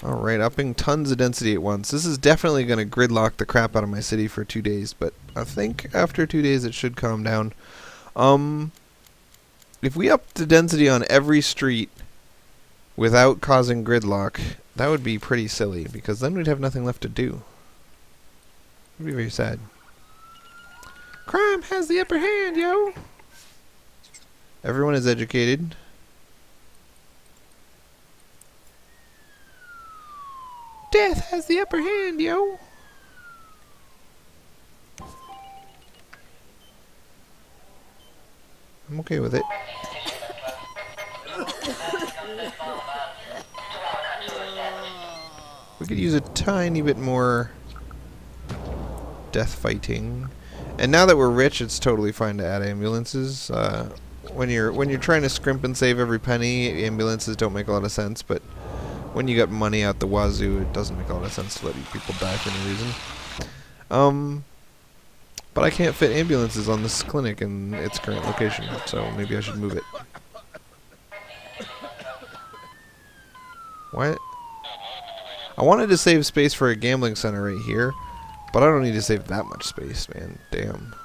Alright, upping tons of density at once. This is definitely going to gridlock the crap out of my city for 2 days, but I think after 2 days it should calm down. If we up the density on every street without causing gridlock, that would be pretty silly, because then we'd have nothing left to do. It would be very sad. Crime has the upper hand, yo! Everyone is educated. Death has the upper hand, yo! I'm okay with it. We could use a tiny bit more death fighting. And now that we're rich, it's totally fine to add ambulances. When you're trying to scrimp and save every penny, ambulances don't make a lot of sense, but when you got money out the wazoo, it doesn't make a lot of sense to let people die for no reason. But I can't fit ambulances on this clinic in its current location, so maybe I should move it. What? I wanted to save space for a gambling center right here, but I don't need to save that much space, man. Damn.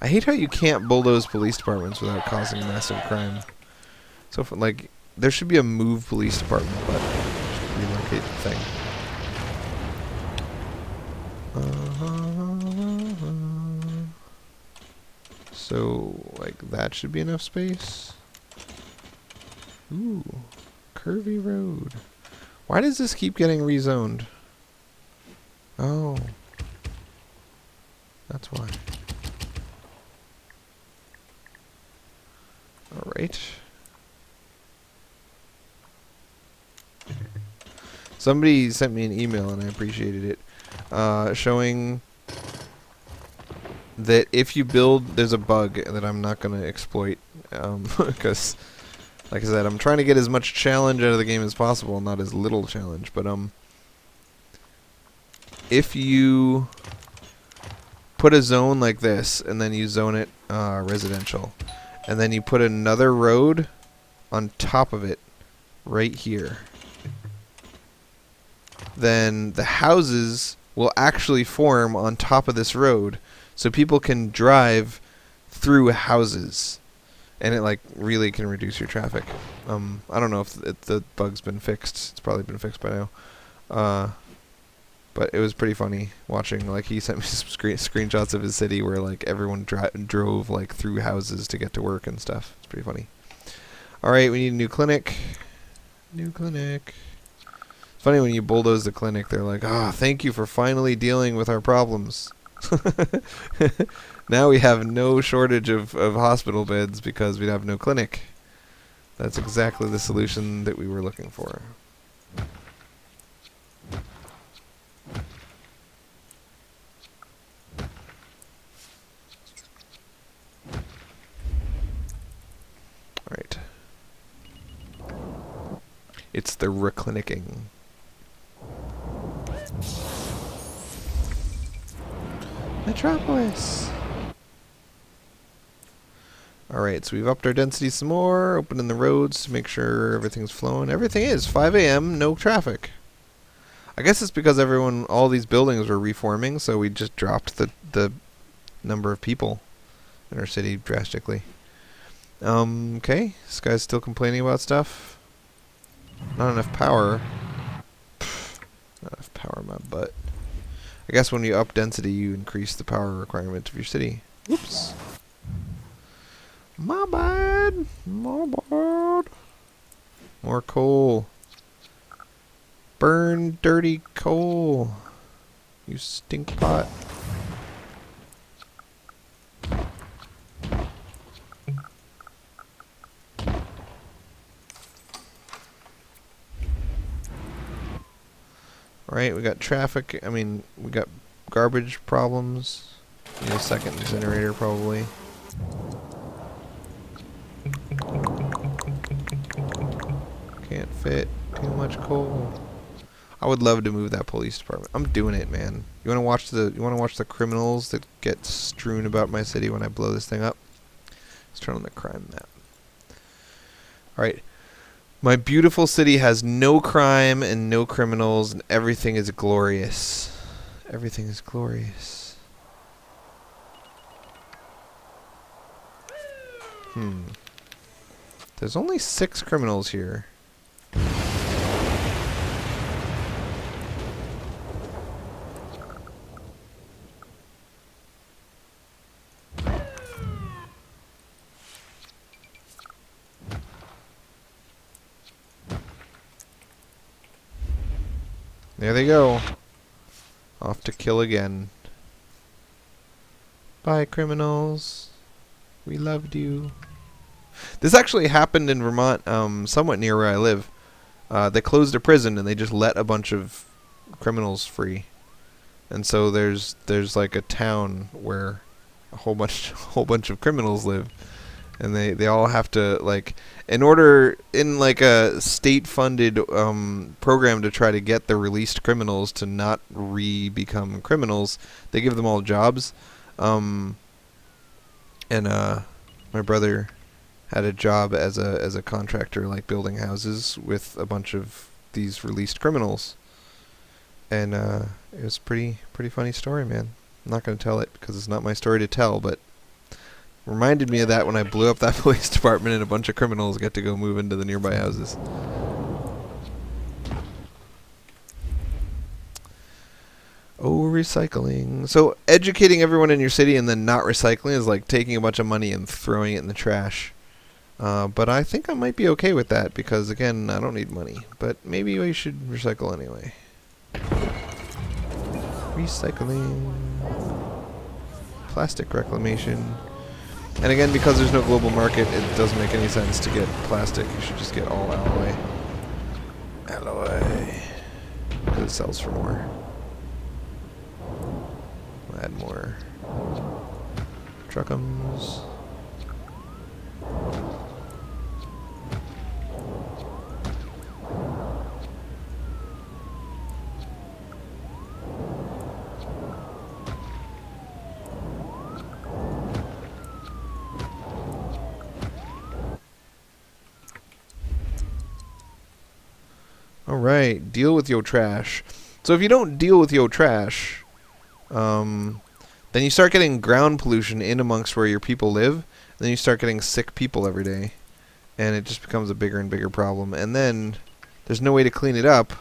I hate how you can't bulldoze police departments without causing massive crime. So, like, there should be a move police department, but relocate the thing. So, like, that should be enough space. Ooh, curvy road. Why does this keep getting rezoned? Oh, that's why. All right. Somebody sent me an email, and I appreciated it, showing that if you build, there's a bug that I'm not going to exploit, because, like I said, I'm trying to get as much challenge out of the game as possible, not as little challenge, but, if you put a zone like this, and then you zone it, residential, and then you put another road on top of it, right here, then the houses will actually form on top of this road, so people can drive through houses, and it like really can reduce your traffic. I don't know if the bug's been fixed. It's probably been fixed by now. But it was pretty funny watching. Like, he sent me some screenshots of his city where like everyone drove like through houses to get to work and stuff. It's pretty funny. All right, we need a new clinic. New clinic. It's funny when you bulldoze the clinic. They're like, "Ah, thank you for finally dealing with our problems." Now we have no shortage of hospital beds because we have no clinic. That's exactly the solution that we were looking for. Alright. It's the reclinicking. Metropolis! Alright, so we've upped our density some more, opening the roads to make sure everything's flowing. Everything is 5 a.m., no traffic. I guess it's because all these buildings were reforming, so we just dropped the number of people in our city drastically. Okay, this guy's still complaining about stuff. Not enough power. Pfft, not enough power in my butt. I guess when you up density, you increase the power requirement of your city. Whoops. My bad. My bad. More coal. Burn dirty coal. You stink pot. Alright, we got traffic. We got garbage problems. Need a second incinerator, probably. Can't fit. Too much coal. I would love to move that police department. I'm doing it, man. You wanna watch the criminals that get strewn about my city when I blow this thing up? Let's turn on the crime map. Alright. My beautiful city has no crime and no criminals, and everything is glorious. Everything is glorious. There's only 6 criminals here. There they go. Off to kill again. Bye, criminals. We loved you. This actually happened in Vermont, somewhat near where I live. They closed a prison and they just let a bunch of criminals free. And so there's like a town where a whole bunch of criminals live. And they all have to, like, in like a state-funded program to try to get the released criminals to not become criminals, they give them all jobs. And my brother had a job as a contractor, like building houses with a bunch of these released criminals. And it was pretty funny story, man. I'm not going to tell it because it's not my story to tell, but reminded me of that when I blew up that police department and a bunch of criminals get to go move into the nearby houses. Oh, recycling. So educating everyone in your city and then not recycling is like taking a bunch of money and throwing it in the trash. But I think I might be okay with that because, again, I don't need money. But maybe we should recycle anyway. Recycling. Plastic reclamation. And again, because there's no global market, it doesn't make any sense to get plastic. You should just get all alloy. Alloy. Because it sells for more. We'll add more truckums. Alright, deal with your trash. So if you don't deal with your trash, then you start getting ground pollution in amongst where your people live, and then you start getting sick people every day, and it just becomes a bigger and bigger problem. And then there's no way to clean it up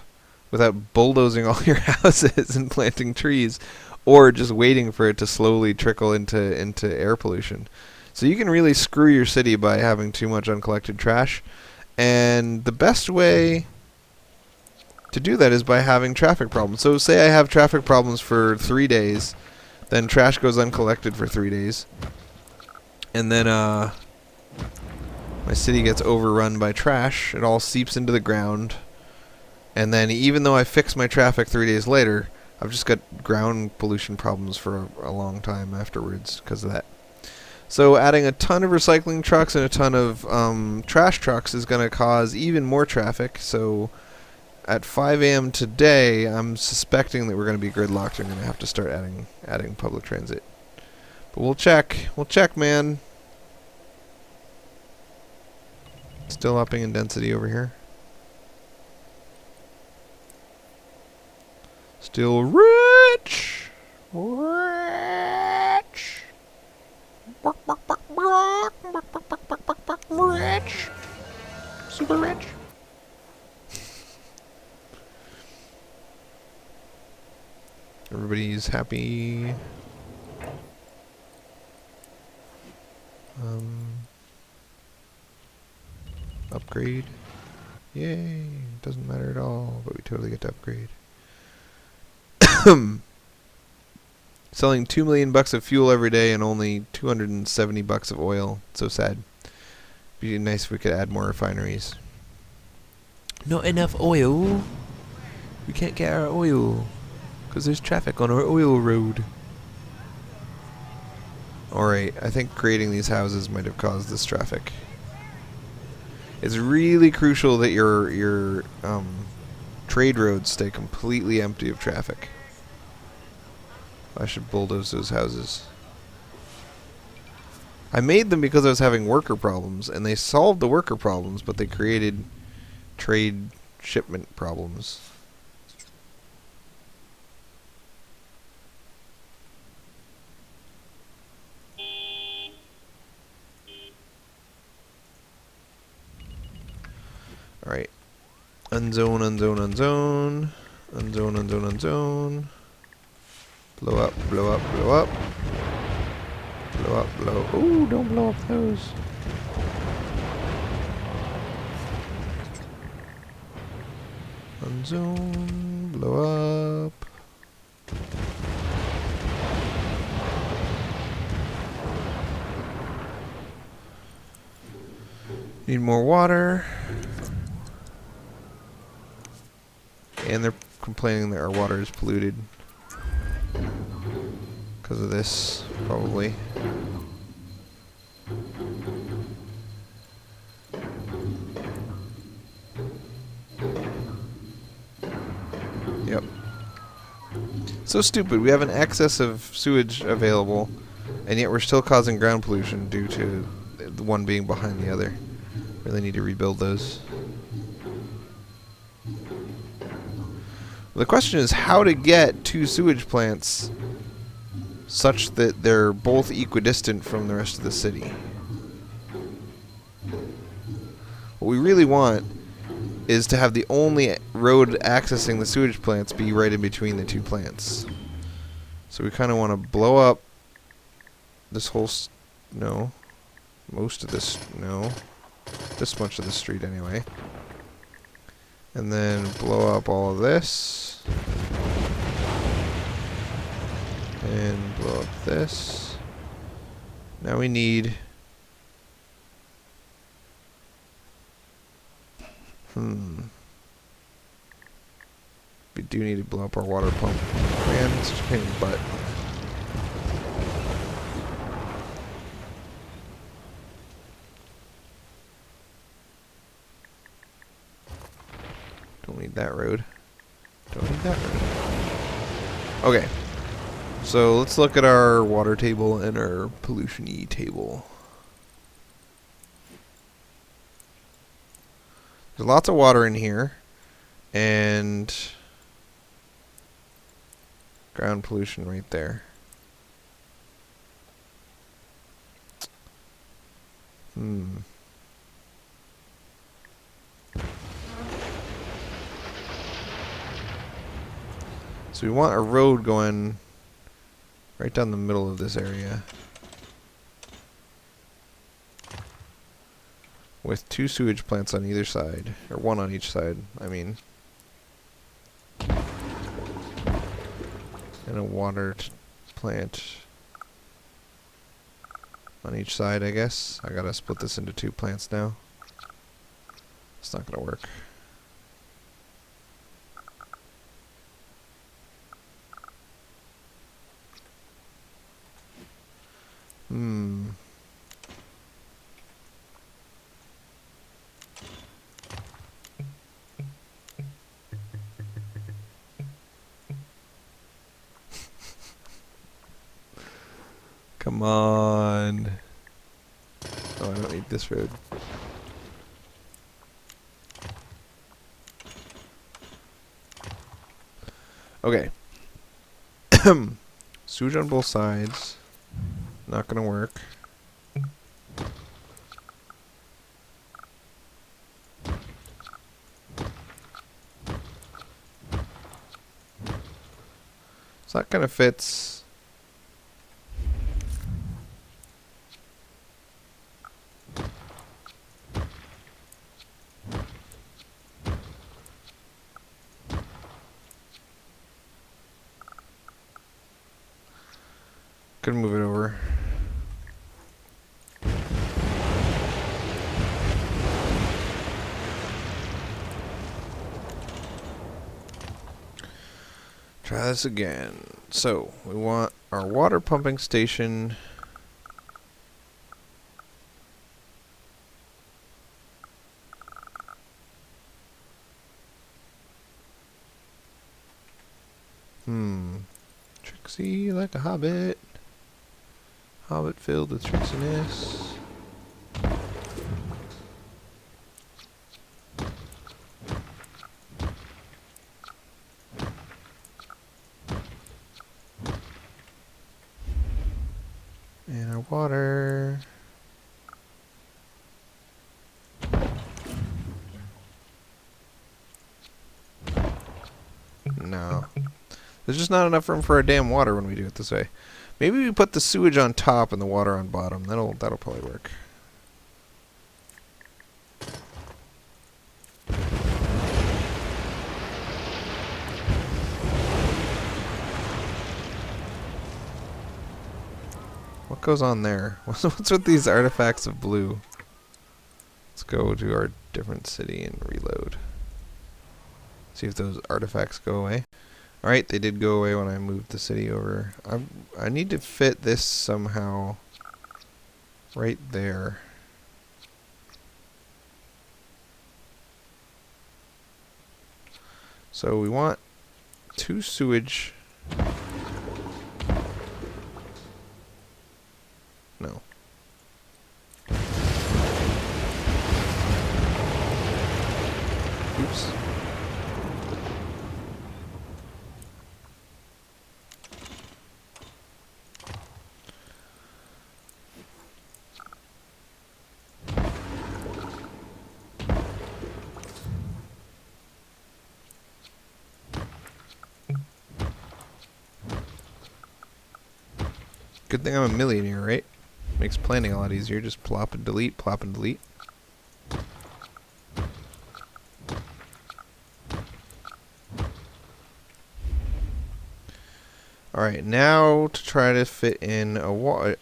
without bulldozing all your houses and planting trees, or just waiting for it to slowly trickle into air pollution. So you can really screw your city by having too much uncollected trash, and the best way to do that is by having traffic problems. So say I have traffic problems for 3 days, then trash goes uncollected for 3 days, and then my city gets overrun by trash. It all seeps into the ground, and then even though I fix my traffic 3 days later, I've just got ground pollution problems for a long time afterwards because of that. So adding a ton of recycling trucks and a ton of trash trucks is going to cause even more traffic. So at 5 a.m. today, I'm suspecting that we're going to be gridlocked and going to have to start adding public transit. But we'll check. We'll check, man. Still upping in density over here. Still rich. Rich. Rich. Super rich. Everybody's happy. Upgrade. Yay. Doesn't matter at all, but we totally get to upgrade. Selling $2 million of fuel every day and only $270 of oil. So sad. Be nice if we could add more refineries. Not enough oil. We can't get our oil because there's traffic on our oil road. Alright, I think creating these houses might have caused this traffic. It's really crucial that your trade roads stay completely empty of traffic. I should bulldoze those houses. I made them because I was having worker problems, and they solved the worker problems, but they created trade shipment problems. Alright. Unzone, unzone, unzone. Unzone, unzone, unzone. Blow up, blow up, blow up. Blow up, blow. Ooh, don't blow up those. Unzone, blow up. Need more water. And they're complaining that our water is polluted. Because of this, probably. Yep. So stupid. We have an excess of sewage available, and yet we're still causing ground pollution due to the one being behind the other. Really need to rebuild those. The question is how to get two sewage plants such that they're both equidistant from the rest of the city. What we really want is to have the only road accessing the sewage plants be right in between the two plants. So we kind of want to blow up this whole no. Most of this, no. This much of the street anyway. And then blow up all of this. And blow up this. Now we need... We do need to blow up our water pump. Man, it's such a pain in the butt. Don't need that road. Don't need that road. Okay. So let's look at our water table and our pollution-y table. There's lots of water in here. And ground pollution right there. So we want a road going right down the middle of this area. With two sewage plants on either side. Or one on each side, I mean. And a water plant on each side, I guess. I gotta split this into two plants now. It's not gonna work. Come on. Oh, I don't need this road. Okay. Sewage on both sides. Not gonna work. So that kind of fits. Could move it over. Try this again. So, we want our water pumping station. Tricksy like a hobbit. Hobbit filled with tricksiness. water. No. There's just not enough room for our damn water when we do it this way. Maybe we put the sewage on top and the water on bottom. That'll probably work. What goes on there? What's with these artifacts of blue? Let's go to our different city and reload. See if those artifacts go away. Alright, they did go away when I moved the city over. I need to fit this somehow right there. So we want 2 sewage. No. Oops. Good thing I'm a millionaire, right? Makes planning a lot easier. Just plop and delete, plop and delete. Alright, now to try to fit in a water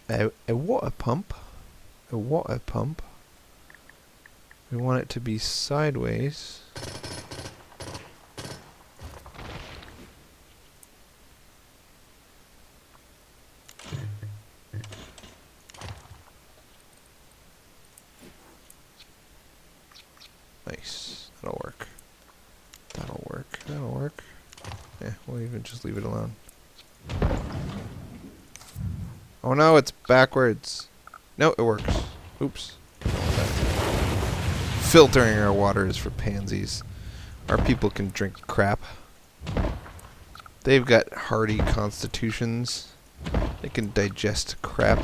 pump. A water pump. We want it to be sideways. Nice. That'll work. That'll work. That'll work. Yeah, we'll even just leave it alone. Oh no, it's backwards. No, it works. Oops. Filtering our water is for pansies. Our people can drink crap. They've got hardy constitutions. They can digest crap.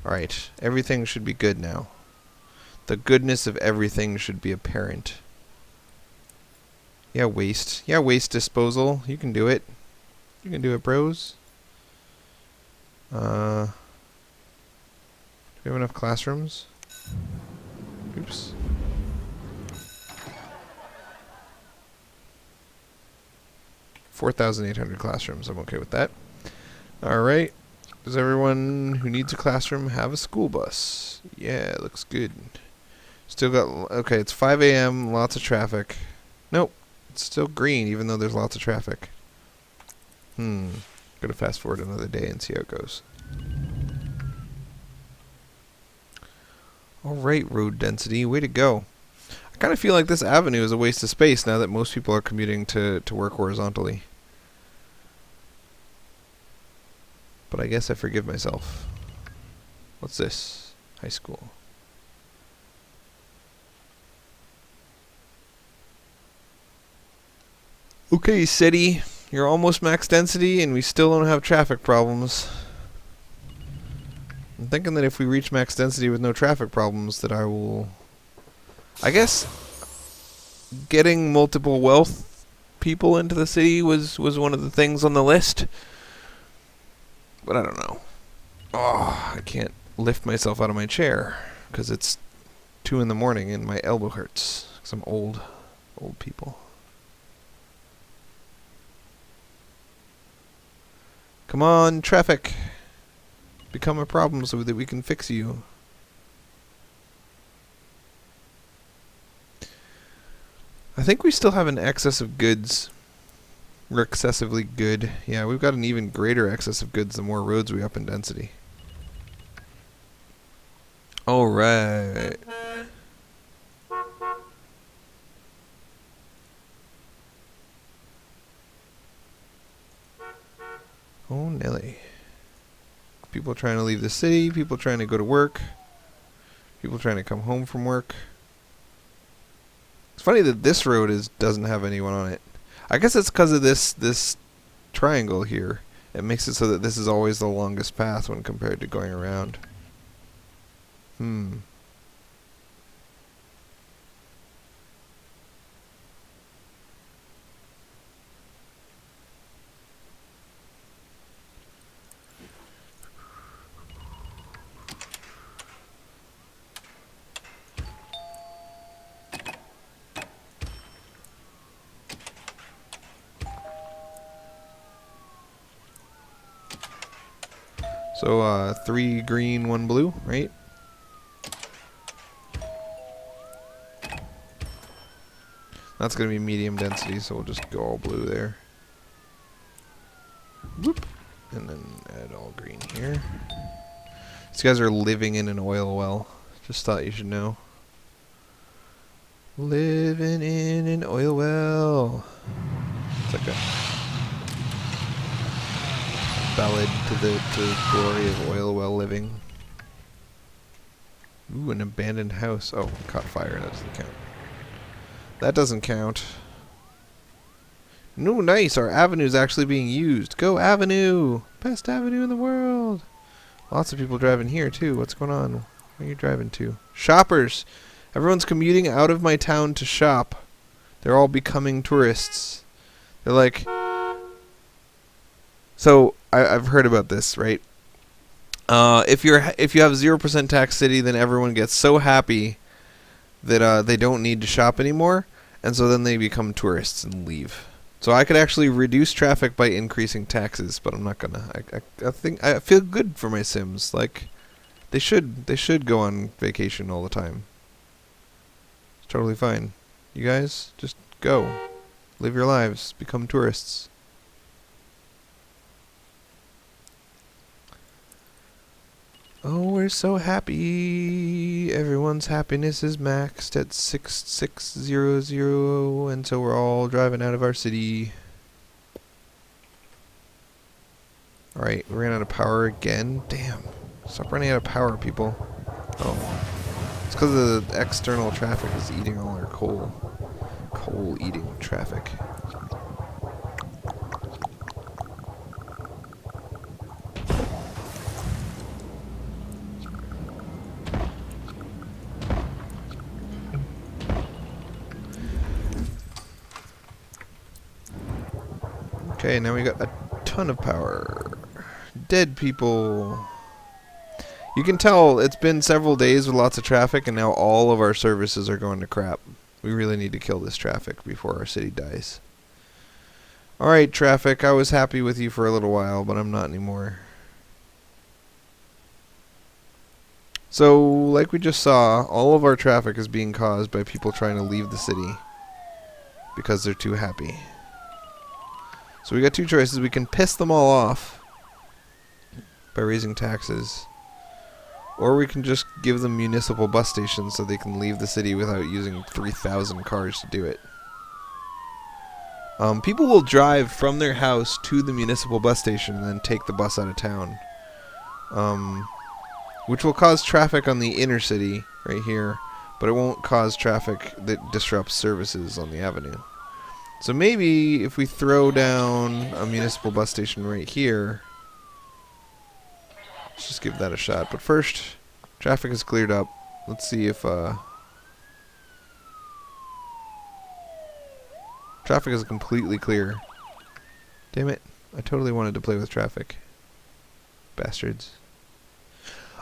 Alright, everything should be good now. The goodness of everything should be apparent. Yeah, waste. Yeah, waste disposal. You can do it. You can do it, bros. Do we have enough classrooms? Oops. $4,800 classrooms. I'm okay with that. Alright. Does everyone who needs a classroom have a school bus? Yeah, it looks good. Still got... Okay, it's 5 a.m. Lots of traffic. Nope. It's still green, even though there's lots of traffic. Gonna fast forward another day and see how it goes. Alright, road density. Way to go. I kind of feel like this avenue is a waste of space now that most people are commuting to work horizontally. But I guess I forgive myself. What's this? High school. Okay, city. You're almost max density and we still don't have traffic problems. I'm thinking that if we reach max density with no traffic problems, that I guess getting multiple wealth people into the city was one of the things on the list. But I don't know. Oh, I can't lift myself out of my chair because it's 2 in the morning and my elbow hurts because I'm old people. Come on, traffic. Become a problem so that we can fix you. I think we still have an excess of goods. We're excessively good. Yeah, we've got an even greater excess of goods the more roads we up in density. Alright. Oh, Nelly. People trying to leave the city, people trying to go to work, people trying to come home from work. It's funny that this road doesn't have anyone on it. I guess it's because of this triangle here. It makes it so that this is always the longest path when compared to going around. So, 3 green, 1 blue, right? That's going to be medium density, so we'll just go all blue there. Whoop. And then add all green here. These guys are living in an oil well. Just thought you should know. Living in an oil well. It's like a ballad to the glory of oil well living. Ooh, an abandoned house. Oh, caught fire. That doesn't count. That doesn't count. No, nice. Our avenue's actually being used. Go Avenue! Best avenue in the world. Lots of people driving here too. What's going on? Where are you driving to? Shoppers! Everyone's commuting out of my town to shop. They're all becoming tourists. They're like... So, I've heard about this, right? If you have 0% tax city, then everyone gets so happy that they don't need to shop anymore, and so then they become tourists and leave. So I could actually reduce traffic by increasing taxes, but I'm not gonna. I feel good for my Sims. Like, they should go on vacation all the time. It's totally fine. You guys, just go. Live your lives. Become tourists. Oh, we're so happy. Everyone's happiness is maxed at 6600, and so we're all driving out of our city. Alright, we ran out of power again. Damn. Stop running out of power, people. Oh. It's because the external traffic is eating all our coal. Coal-eating traffic. Okay, now we got a ton of power. Dead people. You can tell it's been several days with lots of traffic, and now all of our services are going to crap. We really need to kill this traffic before our city dies. Alright, traffic, I was happy with you for a little while, but I'm not anymore. So, like we just saw, all of our traffic is being caused by people trying to leave the city because they're too happy. So we got two choices. We can piss them all off by raising taxes, or we can just give them municipal bus stations so they can leave the city without using 3,000 cars to do it. People will drive from their house to the municipal bus station and then take the bus out of town, which will cause traffic on the inner city right here, but it won't cause traffic that disrupts services on the avenue. So maybe if we throw down a municipal bus station right here, let's just give that a shot. But first, traffic is cleared up. Let's see if traffic is completely clear. Damn it. I totally wanted to play with traffic. Bastards.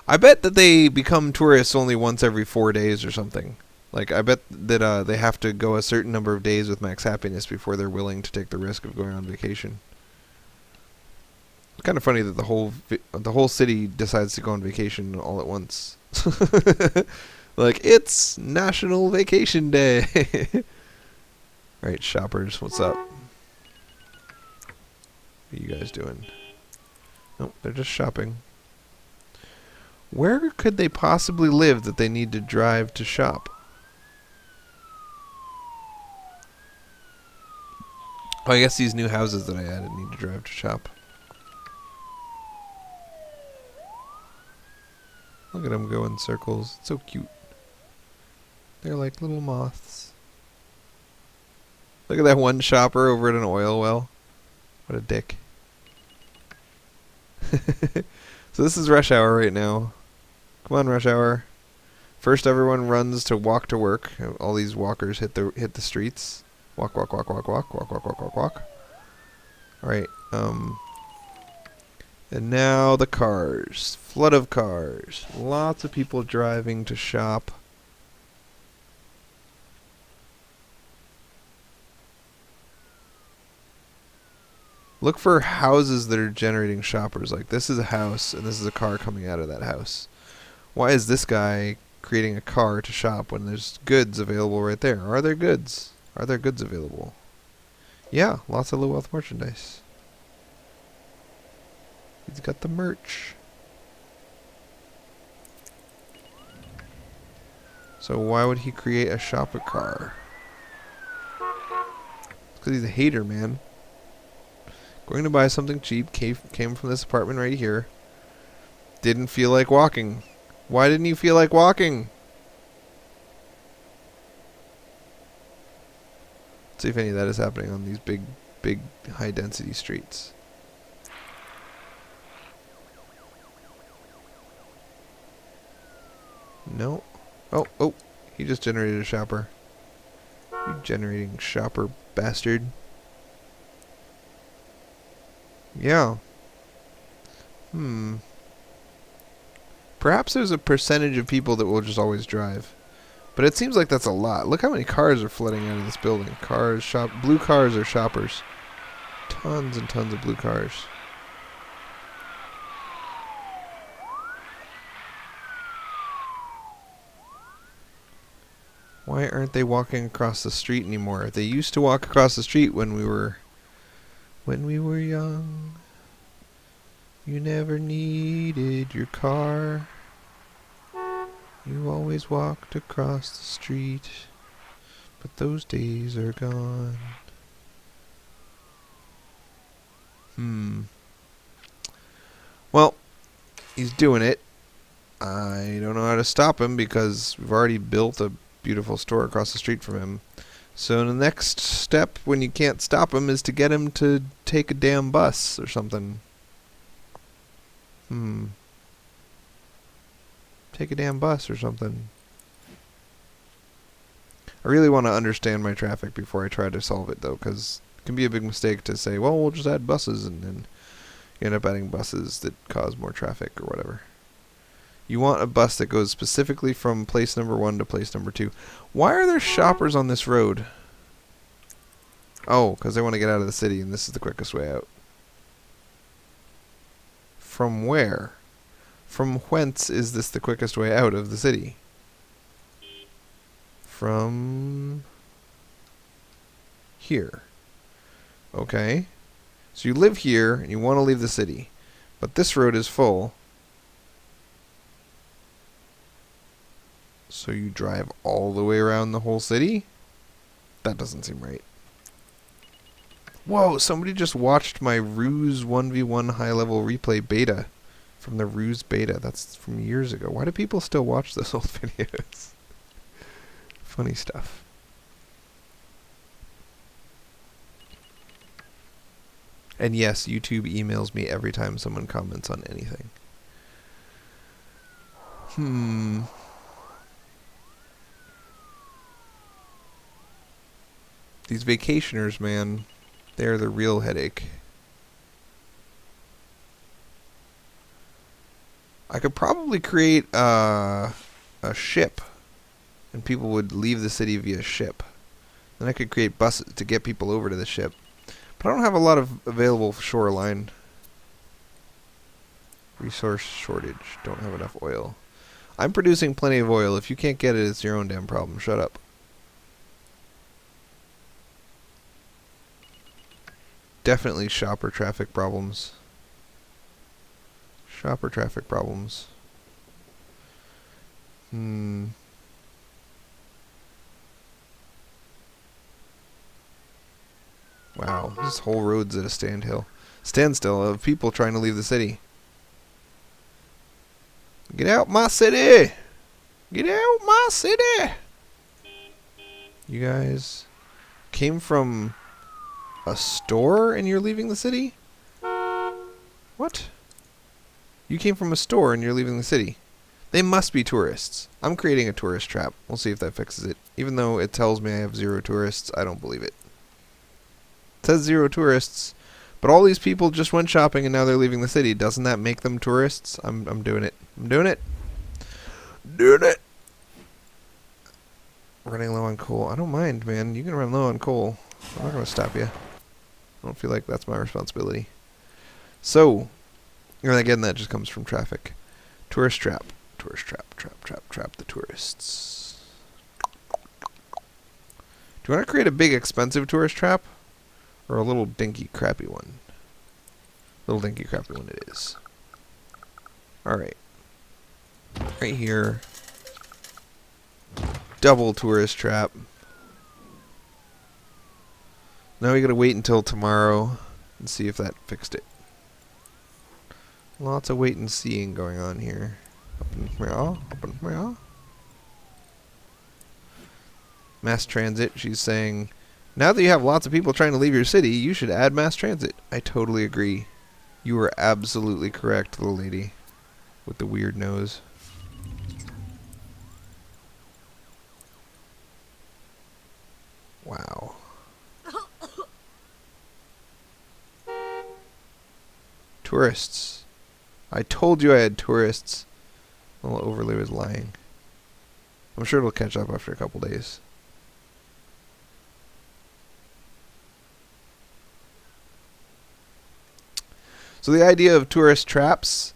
I bet that they become tourists only once every 4 days or something. Like, I bet that they have to go a certain number of days with max happiness before they're willing to take the risk of going on vacation. It's kind of funny that the whole city decides to go on vacation all at once. Like, it's National Vacation Day. Alright, shoppers, what's up? What are you guys doing? Nope, they're just shopping. Where could they possibly live that they need to drive to shop? Oh, I guess these new houses that I added need to drive to shop. Look at them go in circles. It's so cute. They're like little moths. Look at that one shopper over at an oil well. What a dick. So this is rush hour right now. Come on, rush hour. First, everyone runs to walk to work. All these walkers hit the streets. Walk, walk, walk, walk, walk, walk, walk, walk, walk, walk. All right. And now the cars. Flood of cars. Lots of people driving to shop. Look for houses that are generating shoppers. Like this is a house and this is a car coming out of that house. Why is this guy creating a car to shop when there's goods available right there? Are there goods? Are there goods available? Yeah, lots of low wealth merchandise. He's got the merch. So why would he create a shopper car? It's because he's a hater, man. Going to buy something cheap, came from this apartment right here. Didn't feel like walking. Why didn't you feel like walking? Let's see if any of that is happening on these big high density streets. No. Oh, he just generated a shopper. You generating shopper bastard. Yeah. Perhaps there's a percentage of people that will just always drive. But it seems like that's a lot. Look how many cars are flooding out of this building. Blue cars are shoppers. Tons and tons of blue cars. Why aren't they walking across the street anymore? They used to walk across the street when we were young. You never needed your car. You always walked across the street. But those days are gone. Well, he's doing it. I don't know how to stop him because we've already built a beautiful store across the street from him. So the next step when you can't stop him is to get him to take a damn bus or something. Take a damn bus or something. I really want to understand my traffic before I try to solve it, though, because it can be a big mistake to say, well, we'll just add buses, and then you end up adding buses that cause more traffic or whatever. You want a bus that goes specifically from place number 1 to place number 2. Why are there shoppers on this road? Oh, because they want to get out of the city, and this is the quickest way out. From where? From whence is this the quickest way out of the city? From here. Okay. So you live here, and you want to leave the city. But this road is full. So you drive all the way around the whole city? That doesn't seem right. Whoa, somebody just watched my Ruse 1v1 high-level replay beta from the Ruse beta. That's from years ago. Why do people still watch those old videos? Funny stuff. And yes, YouTube emails me every time someone comments on anything. These vacationers, man, they're the real headache. I could probably create a ship, and people would leave the city via ship. Then I could create buses to get people over to the ship. But I don't have a lot of available shoreline. Resource shortage. Don't have enough oil. I'm producing plenty of oil. If you can't get it, it's your own damn problem. Shut up. Definitely shopper traffic problems. Shopper traffic problems. Wow, this whole road's at a standstill of people trying to leave the city. Get out my city! Get out my city! You guys came from a store and you're leaving the city? What? You came from a store and you're leaving the city. They must be tourists. I'm creating a tourist trap. We'll see if that fixes it. Even though it tells me I have 0 tourists, I don't believe it. It says 0 tourists, but all these people just went shopping and now they're leaving the city. Doesn't that make them tourists? I'm doing it. I'm doing it. Doing it. Running low on coal. I don't mind, man. You can run low on coal. I'm not going to stop you. I don't feel like that's my responsibility. So, and again, that just comes from traffic. Tourist trap. Tourist trap. Trap the tourists. Do you want to create a big, expensive tourist trap? Or a little dinky, crappy one? Little dinky, crappy one it is. Alright. Right here. Double tourist trap. Now we gotta wait until tomorrow and see if that fixed it. Lots of wait and seeing going on here. Up and meow. Mass transit, she's saying, now that you have lots of people trying to leave your city, you should add mass transit. I totally agree. You are absolutely correct, little lady with the weird nose. Wow. Tourists. I told you I had tourists. The little overlay was lying. I'm sure it'll catch up after a couple days. So the idea of tourist traps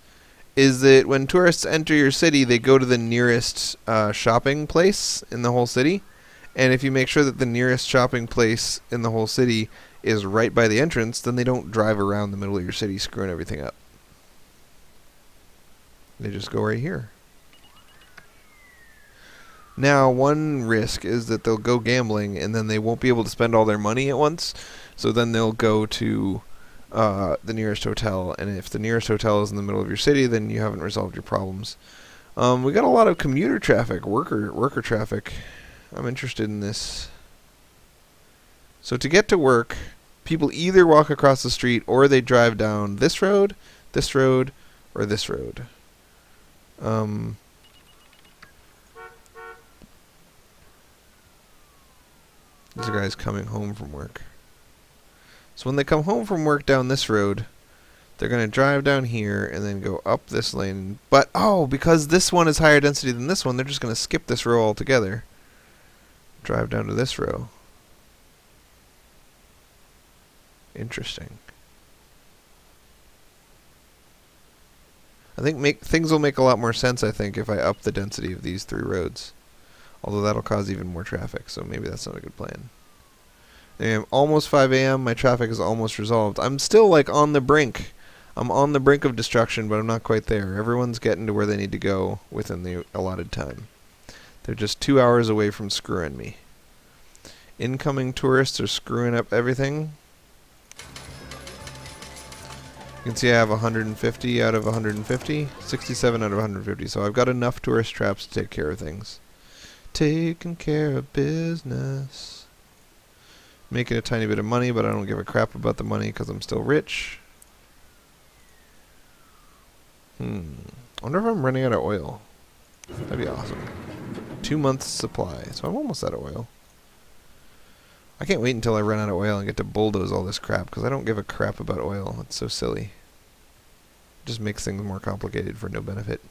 is that when tourists enter your city, they go to the nearest shopping place in the whole city. And if you make sure that the nearest shopping place in the whole city is right by the entrance, then they don't drive around the middle of your city screwing everything up. They just go right here. Now, one risk is that they'll go gambling and then they won't be able to spend all their money at once. So then they'll go to the nearest hotel. And if the nearest hotel is in the middle of your city, then you haven't resolved your problems. We got a lot of commuter traffic, worker traffic. I'm interested in this. So to get to work, people either walk across the street or they drive down this road, or this road. These are guys coming home from work. So when they come home from work down this road, they're going to drive down here and then go up this lane. But, oh, because this one is higher density than this one, they're just going to skip this row altogether. Drive down to this row. Interesting. I think things will make a lot more sense, I think, if I up the density of these 3 roads. Although that'll cause even more traffic, so maybe that's not a good plan. Almost 5 a.m. My traffic is almost resolved. I'm still, like, on the brink. I'm on the brink of destruction, but I'm not quite there. Everyone's getting to where they need to go within the allotted time. They're just 2 hours away from screwing me. Incoming tourists are screwing up everything. You can see I have 150 out of 150. 67 out of 150. So I've got enough tourist traps to take care of things. Taking care of business. Making a tiny bit of money, but I don't give a crap about the money because I'm still rich. I wonder if I'm running out of oil. That'd be awesome. 2 months supply. So I'm almost out of oil. I can't wait until I run out of oil and get to bulldoze all this crap because I don't give a crap about oil. It's so silly. It just makes things more complicated for no benefit.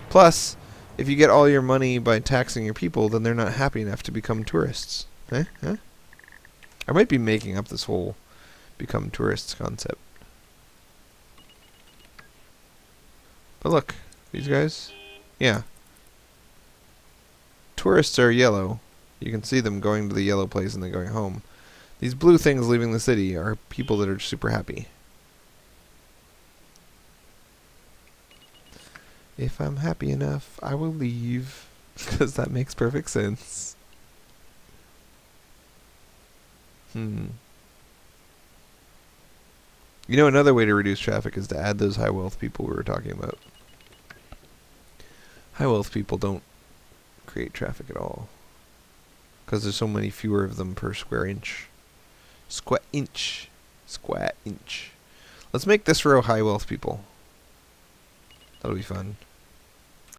Plus, if you get all your money by taxing your people, then they're not happy enough to become tourists. Huh? I might be making up this whole become tourists concept. But look, these guys, yeah. Tourists are yellow. You can see them going to the yellow place and then going home. These blue things leaving the city are people that are super happy. If I'm happy enough, I will leave. Because that makes perfect sense. You know, another way to reduce traffic is to add those high wealth people we were talking about. High wealth people don't create traffic at all. Because there's so many fewer of them per square inch. Square inch. Square inch. Let's make this row high wealth people. That'll be fun.